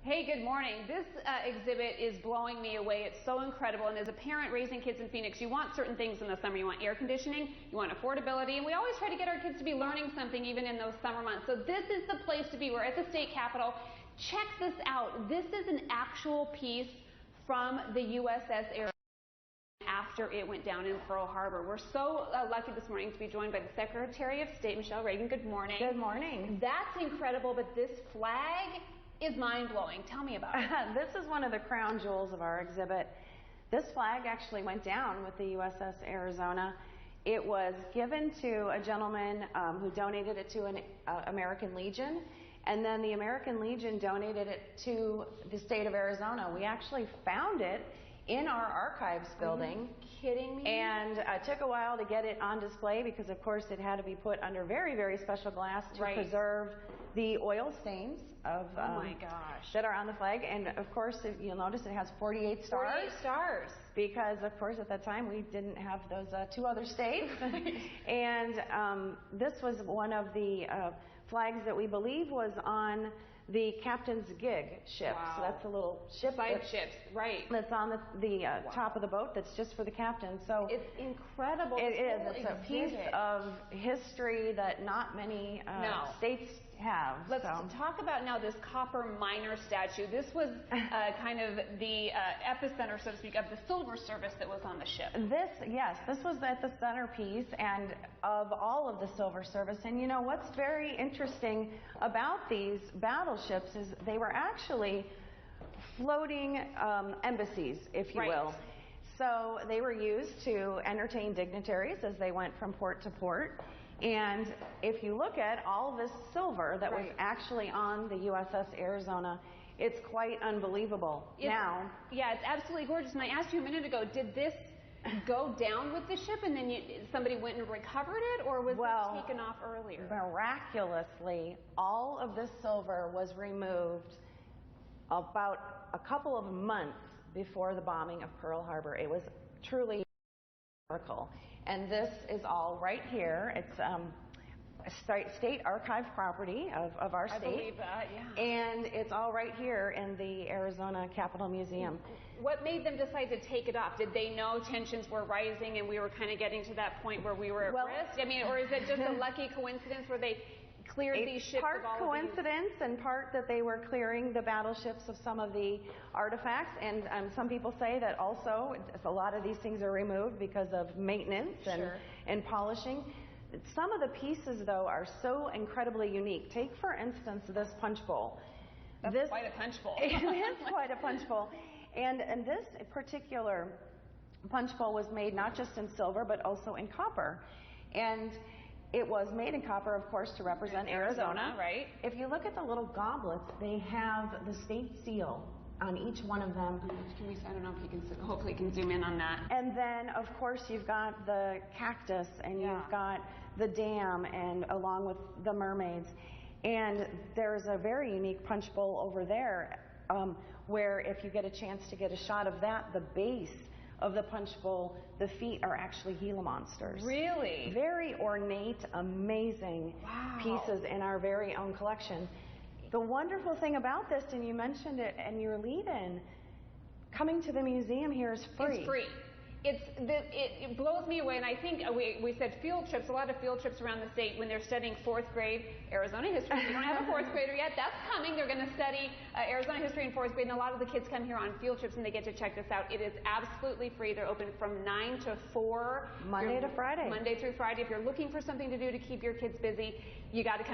Hey, good morning. This exhibit is blowing me away. It's so incredible. And as a parent raising kids in Phoenix, you want certain things in the summer. You want air conditioning, you want affordability, and we always try to get our kids to be learning something even in those summer months. So this is the place to be. We're at the state capitol. Check this out. This is an actual piece from the USS Arizona after it went down in Pearl Harbor. We're so lucky this morning to be joined by the Secretary of State, Michelle Reagan. Good morning. Good morning. That's incredible, but this flag is mind-blowing. Tell me about it. This is one of the crown jewels of our exhibit. This flag actually went down with the USS Arizona. It was given to a gentleman who donated it to an American Legion, and then the American Legion donated it to the state of Arizona. We actually found it in our archives building. Are you kidding me? And it took a while to get it on display because, of course, it had to be put under very, very special glass to preserve the oil stains of oh my gosh, that are on the flag. And, of course, you'll notice it has 48 stars. 48 stars. Because, of course, at that time we didn't have those two other states. And this was one of the flags that we believe was on the captain's gig ship. Wow. So that's a little ship. Side ships, right. That's on the top of the boat that's just for the captain. So it's incredible. It is. It's a piece of history that not many states have. Let's talk about now this copper miner statue. This was kind of the epicenter, so to speak, of the silver service that was on the ship. This was at the centerpiece and of all of the silver service. And you know what's very interesting about these battleships is they were actually floating embassies, if you will. So they were used to entertain dignitaries as they went from port to port. And if you look at all this silver that was actually on the USS Arizona, it's quite unbelievable. Yeah, it's absolutely gorgeous. And I asked you a minute ago, did this go down with the ship and then somebody went and recovered it, or was it taken off earlier? Miraculously, all of this silver was removed about a couple of months before the bombing of Pearl Harbor. It was truly a miracle. And this is all right here. It's state archive property of our state. I believe that, yeah. And it's all right here in the Arizona Capitol Museum. What made them decide to take it off? Did they know tensions were rising and we were kind of getting to that point where we were at risk? I mean, or is it just a lucky coincidence where they cleared these ships of all of these? Part coincidence and part that they were clearing the battleships of some of the artifacts. And some people say that also a lot of these things are removed because of maintenance and polishing. Some of the pieces, though, are so incredibly unique. Take, for instance, this punch bowl. That's quite a punch bowl. It is quite a punch bowl. And this particular punch bowl was made not just in silver, but also in copper. And it was made in copper, of course, to represent Arizona. Right. If you look at the little goblets, they have the state seal on each one of them. I don't know if you can, hopefully you can zoom in on that. And then, of course, you've got the cactus, and you've got the dam, and along with the mermaids. And there's a very unique punch bowl over there, where if you get a chance to get a shot of that, the base of the punch bowl, the feet are actually Gila monsters. Really? Very ornate, amazing pieces in our very own collection. The wonderful thing about this, and you mentioned it in your lead-in, coming to the museum here is free. It's free. It blows me away, and I think we said field trips, a lot of field trips around the state when they're studying 4th grade Arizona history. We don't have a 4th grader yet. That's coming. They're going to study Arizona history in 4th grade, and a lot of the kids come here on field trips, and they get to check this out. It is absolutely free. They're open from 9 to 4. Monday to Friday. Monday through Friday. If you're looking for something to do to keep your kids busy, you got to come.